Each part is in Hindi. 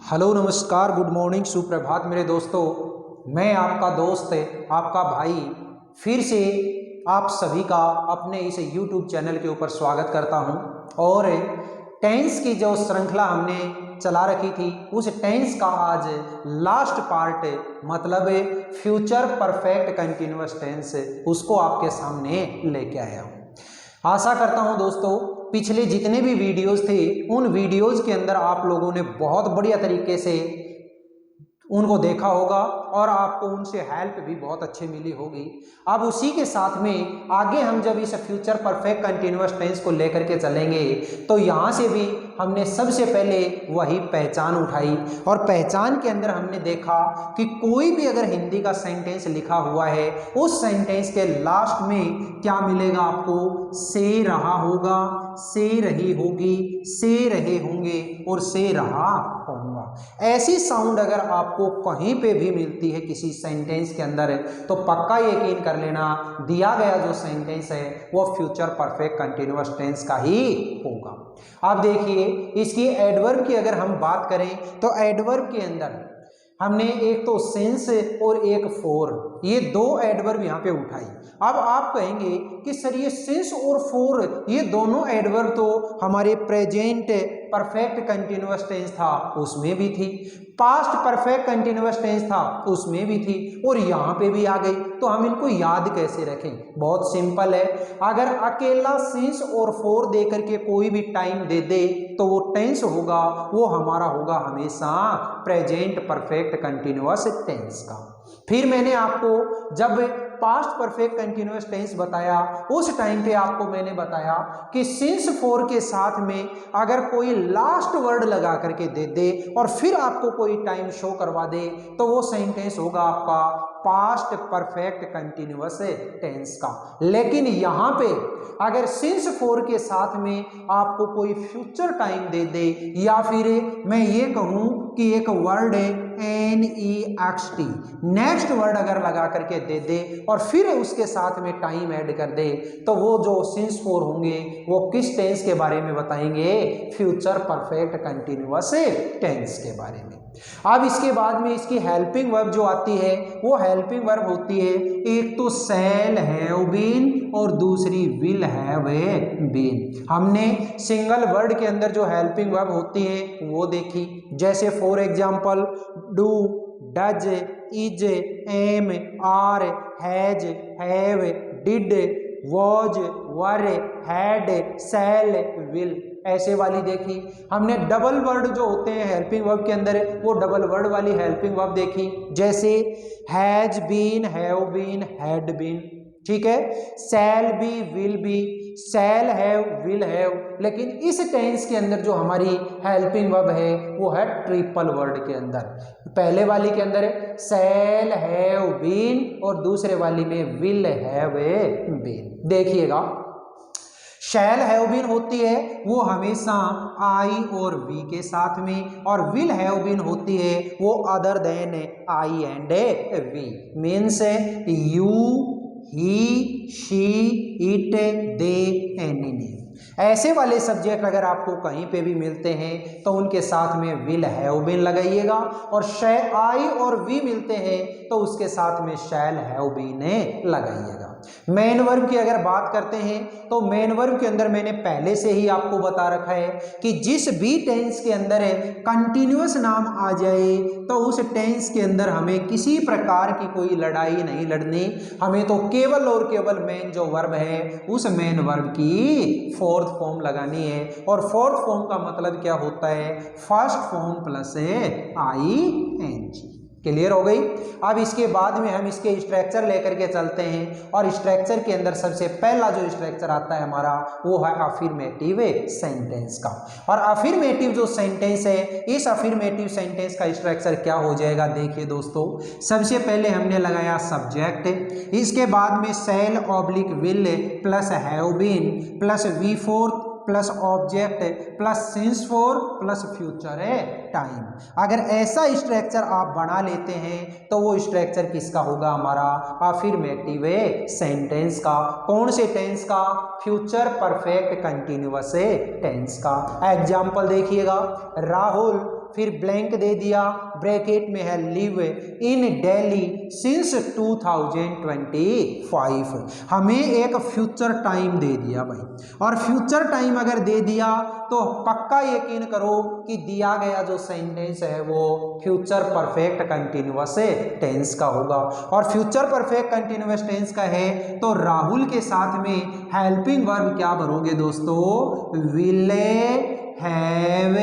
हेलो नमस्कार गुड मॉर्निंग सुप्रभात मेरे दोस्तों। मैं आपका दोस्त आपका भाई फिर से आप सभी का अपने इस YouTube चैनल के ऊपर स्वागत करता हूं। और टेंस की जो श्रृंखला हमने चला रखी थी उस टेंस का आज लास्ट पार्ट मतलब फ्यूचर परफेक्ट कंटिन्यूअस टेंस उसको आपके सामने लेके आया हूँ। आशा करता हूं दोस्तों पिछले जितने भी वीडियोस थे उन वीडियोस के अंदर आप लोगों ने बहुत बढ़िया तरीके से उनको देखा होगा और आपको उनसे हेल्प भी बहुत अच्छी मिली होगी। अब उसी के साथ में आगे हम जब इस फ्यूचर परफेक्ट कंटिन्यूअस टेंस को लेकर के चलेंगे तो यहाँ से भी हमने सबसे पहले वही पहचान उठाई और पहचान के अंदर हमने देखा कि कोई भी अगर हिंदी का सेंटेंस लिखा हुआ है उस सेंटेंस के लास्ट में क्या मिलेगा आपको, से रहा होगा, से रही होगी, से रहे होंगे और से रहा होगा। ऐसी साउंड अगर आपको कहीं पे भी मिलती है किसी सेंटेंस के अंदर तो पक्का यकीन कर लेना दिया गया जो सेंटेंस है वो फ्यूचर परफेक्ट कंटिन्यूअस टेंस का ही होगा। अब देखिए इसकी एडवर्ब की अगर हम बात करें तो एडवर्ब के अंदर हमने एक तो सिंस और एक फॉर, ये दो एडवर्ब यहाँ पे उठाई। अब आप कहेंगे कि सर ये सिंस और फॉर ये दोनों एडवर्ब तो हमारे प्रेजेंट परफेक्ट कंटिन्यूअस टेंस था उसमें भी थी, पास्ट परफेक्ट कंटिन्यूअस टेंस था उसमें भी थी और यहाँ पे भी आ गई, तो हम इनको याद कैसे रखें? बहुत सिंपल है, अगर अकेला सिंस और फॉर दे करके कोई भी टाइम दे दे तो वो टेंस होगा वो हमारा होगा हमेशा प्रेजेंट परफेक्ट कंटिन्यूअस टेंस का। फिर मैंने आपको जब पास्ट परफेक्ट कंटिन्यूअस टेंस बताया उस टाइम पे आपको मैंने बताया कि सिंस फॉर के साथ में अगर कोई लास्ट वर्ड लगा करके दे दे और फिर आपको कोई टाइम शो करवा दे तो वो सेंटेंस होगा आपका पास्ट परफेक्ट कंटिन्यूअस टेंस का। लेकिन यहाँ पे अगर सिंस फॉर के साथ में आपको कोई फ्यूचर टाइम दे दे या फिर मैं ये कहूँ कि एक वर्ड है NEXT नेक्स्ट वर्ड अगर लगा करके दे दे और फिर उसके साथ में टाइम ऐड कर दे तो वो जो सिंस फॉर होंगे वो किस टेंस के बारे में बताएंगे? फ्यूचर परफेक्ट कंटिन्यूअस टेंस के बारे में। अब इसके बाद में इसकी हेल्पिंग वर्ब जो आती है वो हेल्पिंग वर्ब होती है एक तो शैल हैव बीन और दूसरी विल हैव बीन। हमने सिंगल वर्ड के अंदर जो हेल्पिंग वर्ब होती है वो देखी, जैसे for example do, does, is, am, are, has, have, did, was, were, had, shall, will, ऐसे वाली देखी। हमने डबल वर्ड जो होते हैं हेल्पिंग वर्ब के अंदर वो डबल वर्ड वाली हेल्पिंग वर्ब देखी, जैसे has been, have been, had been, ठीक है, shall be, will be, shall have, will have. लेकिन इस टेंस के अंदर जो हमारी हेल्पिंग वर्ब है वो है ट्रिपल वर्ड के अंदर। पहले वाली के अंदर शैल हैव बीन और दूसरे वाली में विल हैव बीन। देखिएगा शैल हैव बीन होती है वो हमेशा आई और वी के साथ में और विल हैव बीन होती है वो other than I and we. Means you, he, she, it, they, any ने। ऐसे वाले सब्जेक्ट अगर आपको कहीं पे भी मिलते हैं तो उनके साथ में विल हैव बीन लगाइएगा और आई और वी मिलते हैं तो उसके साथ में शैल हैव बीन लगाइएगा। मेन वर्ब की अगर बात करते हैं तो मेन वर्ब के अंदर मैंने पहले से ही आपको बता रखा है कि जिस भी टेंस के अंदर कंटिन्यूअस नाम आ जाए तो उस टेंस के अंदर हमें किसी प्रकार की कोई लड़ाई नहीं लड़नी, हमें तो केवल और केवल मेन जो वर्ब है उस मेन वर्ब की फोर्थ फॉर्म लगानी है। और फोर्थ फॉर्म का मतलब क्या होता है? First form plus ING। Clear हो गई? अब इसके बाद में हम इसके स्ट्रक्चर लेकर के चलते हैं और स्ट्रक्चर के अंदर सबसे पहला जो स्ट्रक्चर आता है हमारा वो है अफर्मेटिव सेंटेंस का। और अफर्मेटिव जो सेंटेंस है इस अफर्मेटिव सेंटेंस का स्ट्रक्चर क्या हो जाएगा? देखिए दोस्तों, सबसे पहले हमने लगाया सब्जेक्ट, इसके बाद में shall oblique will plus have been plus V fourth plus object plus since for plus future है टाइम। अगर ऐसा स्ट्रक्चर आप बना लेते हैं तो वो स्ट्रक्चर किसका होगा, हमारा अफर्मेटिव सेंटेंस का। कौन से टेंस का, फ्यूचर परफेक्ट कंटिन्यूअस टेंस का। एग्जाम्पल देखिएगा, राहुल, फिर ब्लैंक दे दिया, ब्रैकेट में है लिव इन दिल्ली सिंस 2025। हमें एक फ्यूचर टाइम दे दिया भाई, और फ्यूचर टाइम अगर दे दिया तो पक्का यकीन करो कि दिया गया जो सेंटेंस है वो फ्यूचर परफेक्ट कंटिन्यूअस टेंस का होगा। और फ्यूचर परफेक्ट कंटिन्यूअस टेंस का है तो राहुल के साथ में हेल्पिंग वर्ब क्या भरोगे दोस्तों, विल हैव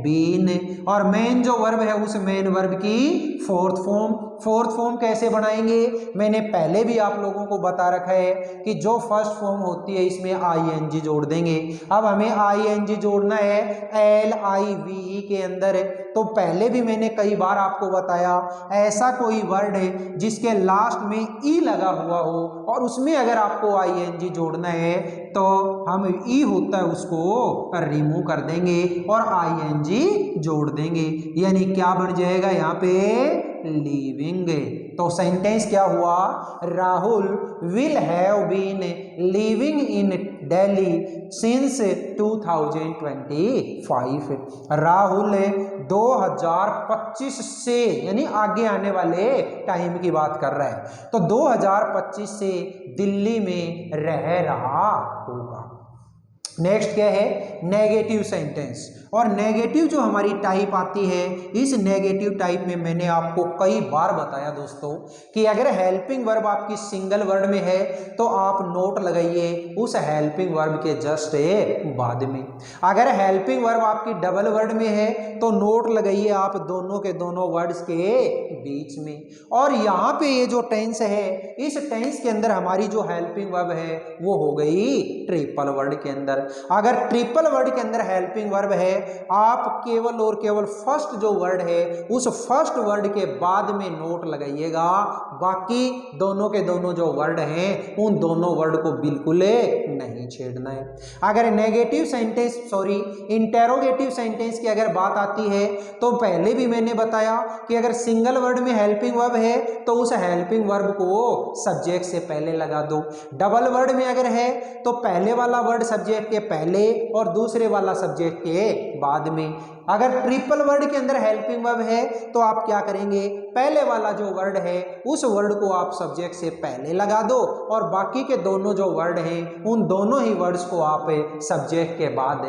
बीन, और मेन जो वर्ब है उस मेन वर्ब की फोर्थ फॉर्म। फोर्थ फॉर्म कैसे बनाएंगे, मैंने पहले भी आप लोगों को बता रखा है कि जो फर्स्ट फॉर्म होती है इसमें आईएनजी जोड़ देंगे। अब हमें आईएनजी जोड़ना है LIVE के अंदर, तो पहले भी मैंने कई बार आपको बताया ऐसा कोई वर्ड है जिसके लास्ट में ई लगा हुआ हो और उसमें अगर आपको आईएनजी जोड़ना है तो हम ई होता है उसको रिमूव कर देंगे और आईएनजी जोड़ देंगे, यानी क्या बन जाएगा यहाँ पे, लिविंग। तो सेंटेंस क्या हुआ, Rahul will have been living in Delhi since 2025। Rahul 2025 से, यानी आगे आने वाले टाइम की बात कर रहा है, तो 2025 से दिल्ली में रह रहा होगा। नेक्स्ट क्या है, नेगेटिव सेंटेंस। और नेगेटिव जो हमारी टाइप आती है, इस नेगेटिव टाइप में मैंने आपको कई बार बताया दोस्तों कि अगर हेल्पिंग वर्ब आपकी सिंगल वर्ड में है तो आप नोट लगाइए उस हेल्पिंग वर्ब के जस्ट बाद में। अगर हेल्पिंग वर्ब आपकी डबल वर्ड में है तो नोट लगाइए आप दोनों के दोनों वर्ड्स के बीच में। और यहाँ पे ये जो टेंस है, इस टेंस के अंदर हमारी जो हेल्पिंग वर्ब है वो हो गई ट्रिपल वर्ड के अंदर। अगर ट्रिपल वर्ड के अंदर हेल्पिंग वर्ब है, आप केवल और केवल फर्स्ट जो वर्ड है उस फर्स्ट वर्ड के बाद में नोट लगाइएगा, बाकी दोनों के दोनों जो वर्ड हैं उन दोनों वर्ड को बिल्कुल नहीं छेड़ना है। अगर negative sentence, sorry interrogative sentence की अगर बात आती है तो पहले भी मैंने बताया कि अगर सिंगल वर्ड में हेल्पिंग वर्ब है तो उस हेल्पिंग वर्ब को सब्जेक्ट से पहले लगा दो। डबल वर्ड में अगर है तो पहले वाला वर्ड सब्जेक्ट के पहले और दूसरे वाला सब्जेक्ट के बाद में। अगर ट्रिपल वर्ड के अंदर हेल्पिंग वर्ब है तो आप क्या करेंगे, पहले वाला जो वर्ड है उस वर्ड को आप सब्जेक्ट से पहले लगा दो और बाकी के दोनों जो वर्ड हैं उन दोनों ही वर्ड्स को आप सब्जेक्ट के बाद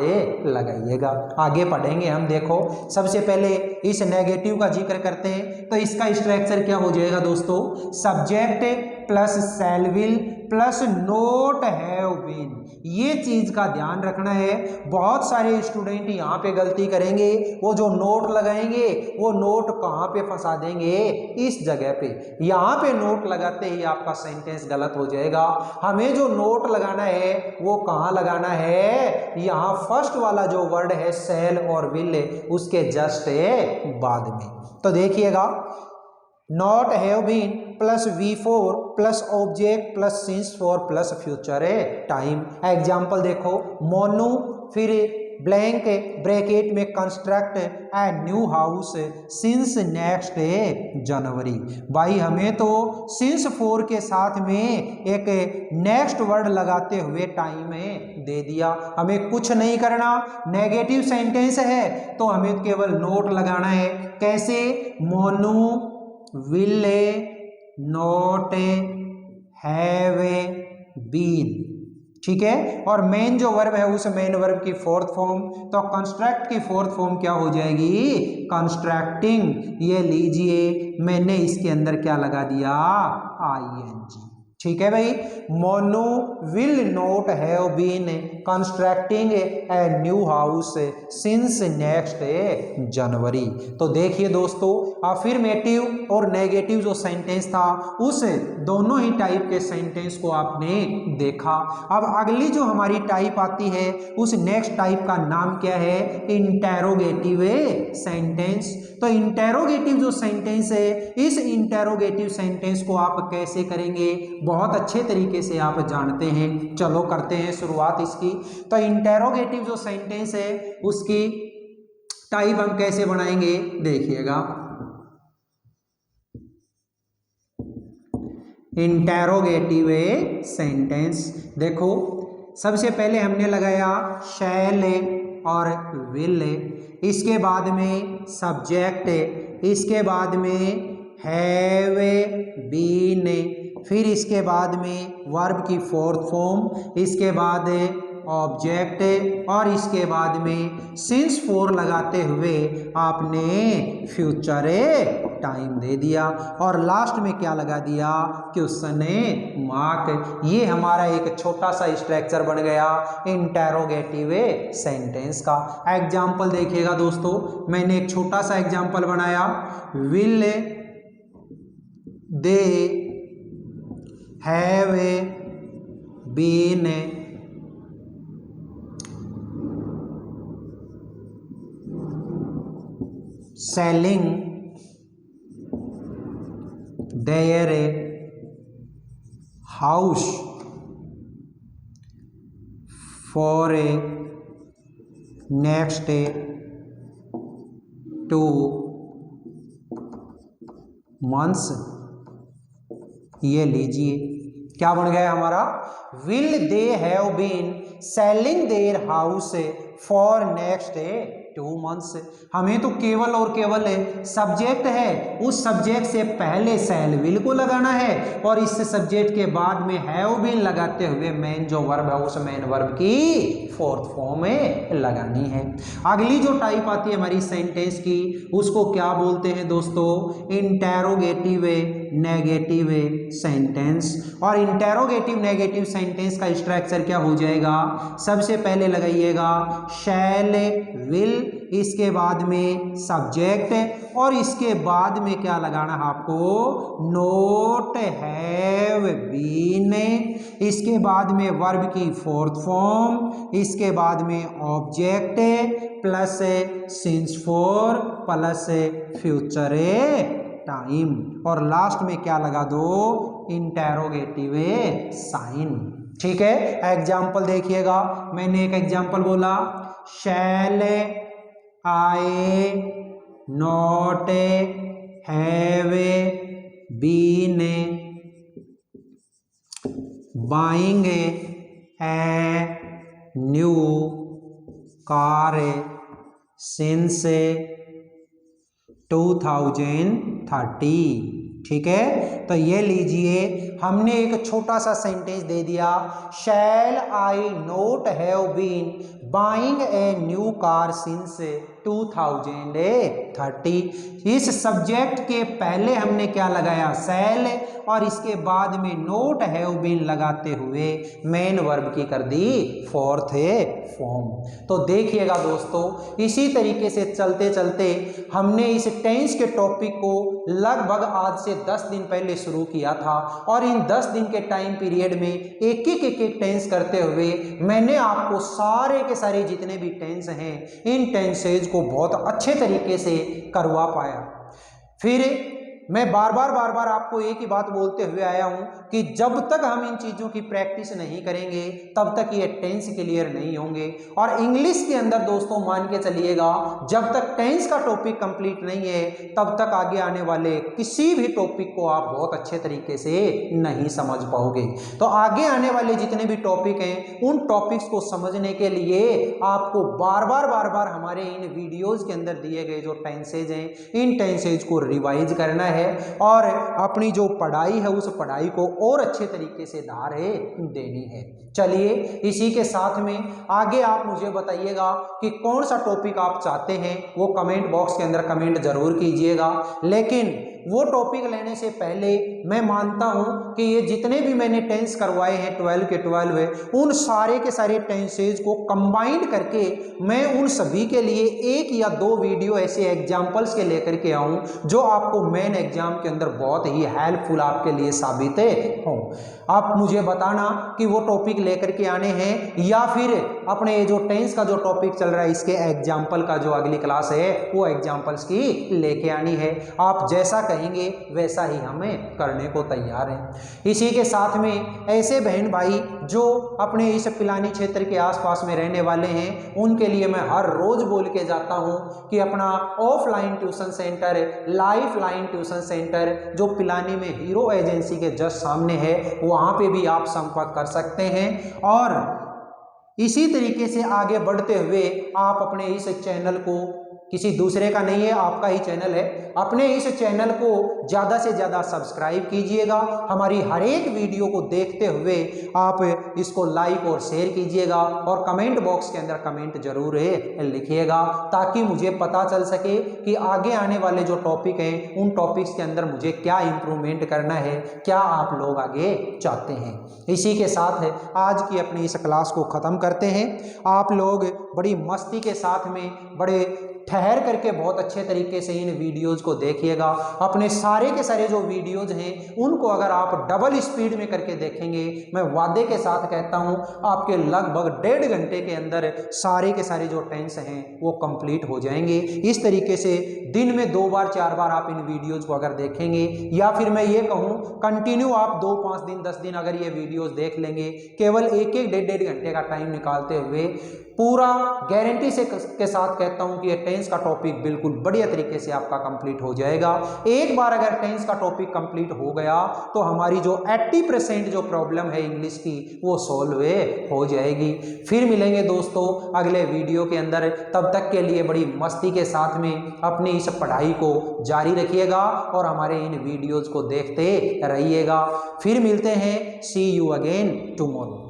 लगाइएगा। आगे पढ़ेंगे हम। देखो सबसे पहले इस नेगेटिव का जिक्र करते हैं तो इसका स्ट्रक्चर क्या हो जाएगा दोस्तों, subject plus shall will plus not have been. ये चीज का ध्यान रखना है। बहुत सारे स्टूडेंट यहाँ पे गलती करेंगे, वो जो नोट लगाएंगे वो नोट कहाँ पे फंसा देंगे, इस जगह पे। यहाँ पे नोट लगाते ही आपका सेंटेंस गलत हो जाएगा। हमें जो नोट लगाना है वो कहाँ लगाना है, यहाँ फर्स्ट वाला जो वर्ड है शैल और विल उसके जस्ट बाद में। तो देखिएगा, not have been plus V4 plus object plus since for plus future time. Example देखो, मोनू फिर ब्लैंक ब्रैकेट में construct a new house since next January. भाई हमें तो सिंस 4 के साथ में एक नेक्स्ट वर्ड लगाते हुए टाइम दे दिया, हमें कुछ नहीं करना। नेगेटिव सेंटेंस है तो हमें केवल नोट लगाना है। कैसे, Monu will not have been, ठीक है। और मेन जो वर्ब है उस मेन वर्ब की फोर्थ फॉर्म, तो कंस्ट्रक्ट की फोर्थ फॉर्म क्या हो जाएगी, कंस्ट्रक्टिंग। ये लीजिए मैंने इसके अंदर क्या लगा दिया, ING, ठीक है भाई। Monu will not have been constructing a new house since next January. तो देखिए दोस्तों, अफर्मेटिव और नेगेटिव जो सेंटेंस था उस दोनों ही टाइप के सेंटेंस को आपने देखा। अब अगली जो हमारी टाइप आती है उस नेक्स्ट टाइप का नाम क्या है, इंटेरोगेटिव सेंटेंस। तो इंटेरोगेटिव जो सेंटेंस है, इस इंटेरोगेटिव सेंटेंस को आप कैसे करेंगे, बहुत अच्छे तरीके से आप जानते हैं। चलो करते हैं शुरुआत इसकी। तो इंटेरोगेटिव जो सेंटेंस है उसकी टाइप हम कैसे बनाएंगे देखिएगा। इंटेरोगेटिव सेंटेंस देखो, सबसे पहले हमने लगाया शैल और विल, इसके बाद में सब्जेक्ट, इसके बाद में हैव बीन, फिर इसके बाद में वर्ब की फोर्थ फॉर्म, इसके बाद ऑब्जेक्ट और इसके बाद में सिंस फोर लगाते हुए आपने फ्यूचर टाइम दे दिया और लास्ट में क्या लगा दिया, क्वेश्चन मार्क। ये हमारा एक छोटा सा स्ट्रक्चर बन गया इंटेरोगेटिव सेंटेंस का। एग्जाम्पल देखिएगा दोस्तों, मैंने एक छोटा सा एग्जाम्पल बनाया, will they have been selling their house for next 2 months। ये लीजिए क्या बन गया हमारा, will they have been selling their house for next 2 months। हमें तो केवल और केवल सब्जेक्ट है, उस सब्जेक्ट से पहले शैल विल को लगाना है और इस सब्जेक्ट के बाद में हैव बीन लगाते हुए मेन जो वर्ब है उस मेन वर्ब की फोर्थ फॉर्म में लगानी है। अगली जो टाइप आती है हमारी सेंटेंस की उसको क्या बोलते हैं दोस्तों, इंटेरोगेटिव नेगेटिव सेंटेंस। और इंटेरोगेटिव नेगेटिव सेंटेंस का स्ट्रक्चर क्या हो जाएगा, सबसे पहले लगाइएगा शैल विल, इसके बाद में सब्जेक्ट और इसके बाद में क्या लगाना है आपको, नोट हैव बीन, इसके बाद में वर्ब की फोर्थ फॉर्म, इसके बाद में object plus since for plus future time और लास्ट में क्या लगा दो, इंटेरोगेटिव साइन। ठीक है, एग्जाम्पल देखिएगा, मैंने एक एग्जाम्पल बोला, shall I not have been buying a new car since 2030। ठीक है, तो ये लीजिए हमने एक छोटा सा सेंटेंस दे दिया, shall I not have been buying a new car since 2030। इस सब्जेक्ट के पहले हमने क्या लगाया, शैल, और इसके बाद में नोट हैव बीन लगाते हुए मेन वर्ब की कर दी फोर्थ फॉर्म। तो देखिएगा दोस्तों, इसी तरीके से चलते चलते हमने इस टेंस के टॉपिक को लगभग आज से 10 दिन पहले शुरू किया था और इन 10 दिन के टाइम पीरियड में एक एक टेंस करते हुए मैंने आपको सारे के सारे जितने भी टेंस हैं इन टेंसेज को बहुत अच्छे तरीके से करवा पाया। फिर मैं बार बार आपको एक ही बात बोलते हुए आया हूं कि जब तक हम इन चीज़ों की प्रैक्टिस नहीं करेंगे तब तक ये टेंस क्लियर नहीं होंगे। और इंग्लिश के अंदर दोस्तों मान के चलिएगा, जब तक टेंस का टॉपिक कंप्लीट नहीं है तब तक आगे आने वाले किसी भी टॉपिक को आप बहुत अच्छे तरीके से नहीं समझ पाओगे। तो आगे आने वाले जितने भी टॉपिक हैं उन टॉपिक्स को समझने के लिए आपको बार बार हमारे इन वीडियोज़ के अंदर दिए गए जो टेंसेज हैं इन टेंसेज को रिवाइज करना है और अपनी जो पढ़ाई है उस पढ़ाई को और अच्छे तरीके से धार देनी है। चलिए इसी के साथ में आगे आप मुझे बताइएगा कि कौन सा टॉपिक आप चाहते हैं, वो कमेंट बॉक्स के अंदर कमेंट जरूर कीजिएगा। लेकिन वो टॉपिक लेने से पहले मैं मानता हूं कि ये जितने भी मैंने टेंस करवाए हैं 12 के 12 उन सारे के सारे टेंसेज को कंबाइंड करके मैं उन सभी के लिए एक या दो वीडियो ऐसे एग्जाम्पल्स के लेकर के आऊं जो आपको मेन एग्जाम के अंदर बहुत ही हेल्पफुल आपके लिए साबित हो। आप मुझे बताना कि वो टॉपिक लेकर के आने हैं या फिर अपने जो टेंस का जो टॉपिक चल रहा है इसके एग्जाम्पल का जो अगली क्लास है वो एग्जाम्पल्स की लेके आनी है। आप जैसा कहेंगे वैसा ही हमें करने को तैयार हैं। इसी के साथ में ऐसे बहन भाई जो अपने इस पिलानी क्षेत्र के आसपास में रहने वाले हैं, उनके लिए मैं हर रोज बोल के जाता हूं कि अपना offline tuition centre, life line tuition centre जो पिलानी में हीरो एजेंसी के जस्ट सामने है, वहां पे भी आप संपर्क कर सकते हैं। और इसी तरीके से आगे बढ़ते हुए आप अपने इस चैनल को, किसी दूसरे का नहीं है, आपका ही चैनल है, अपने इस चैनल को ज़्यादा से ज़्यादा सब्सक्राइब कीजिएगा। हमारी हर एक वीडियो को देखते हुए आप इसको लाइक और शेयर कीजिएगा और कमेंट बॉक्स के अंदर कमेंट जरूर लिखिएगा, ताकि मुझे पता चल सके कि आगे आने वाले जो टॉपिक हैं उन टॉपिक्स के अंदर मुझे क्या इम्प्रूवमेंट करना है, क्या आप लोग आगे चाहते हैं। इसी के साथ आज की अपनी इस क्लास को ख़त्म करते हैं। आप लोग बड़ी मस्ती के साथ में, बड़े ठहर करके बहुत अच्छे तरीके से इन वीडियोज़ को देखिएगा। अपने सारे के सारे जो वीडियोज़ हैं उनको अगर आप डबल स्पीड में करके देखेंगे, मैं वादे के साथ कहता हूं आपके लगभग 1.5 घंटे के अंदर सारे के सारे जो टेंस हैं वो कंप्लीट हो जाएंगे। इस तरीके से दिन में 2 बार 4 बार आप इन वीडियोज़ को अगर देखेंगे, या फिर मैं ये कहूँ कंटिन्यू आप 2, 5 दिन, 10 दिन अगर ये वीडियोज़ देख लेंगे, केवल 1-1, 1.5 घंटे का टाइम निकालते हुए, पूरा गारंटी से के साथ कहता हूं कि ये टेंस का टॉपिक बिल्कुल बढ़िया तरीके से आपका कंप्लीट हो जाएगा। एक बार अगर टेंस का टॉपिक कंप्लीट हो गया तो हमारी जो 80% जो प्रॉब्लम है इंग्लिश की वो सॉल्व हो जाएगी। फिर मिलेंगे दोस्तों अगले वीडियो के अंदर, तब तक के लिए बड़ी मस्ती के साथ में अपनी इस पढ़ाई को जारी रखिएगा और हमारे इन वीडियोज़ को देखते रहिएगा। फिर मिलते हैं, सी यू अगेन टुमारो।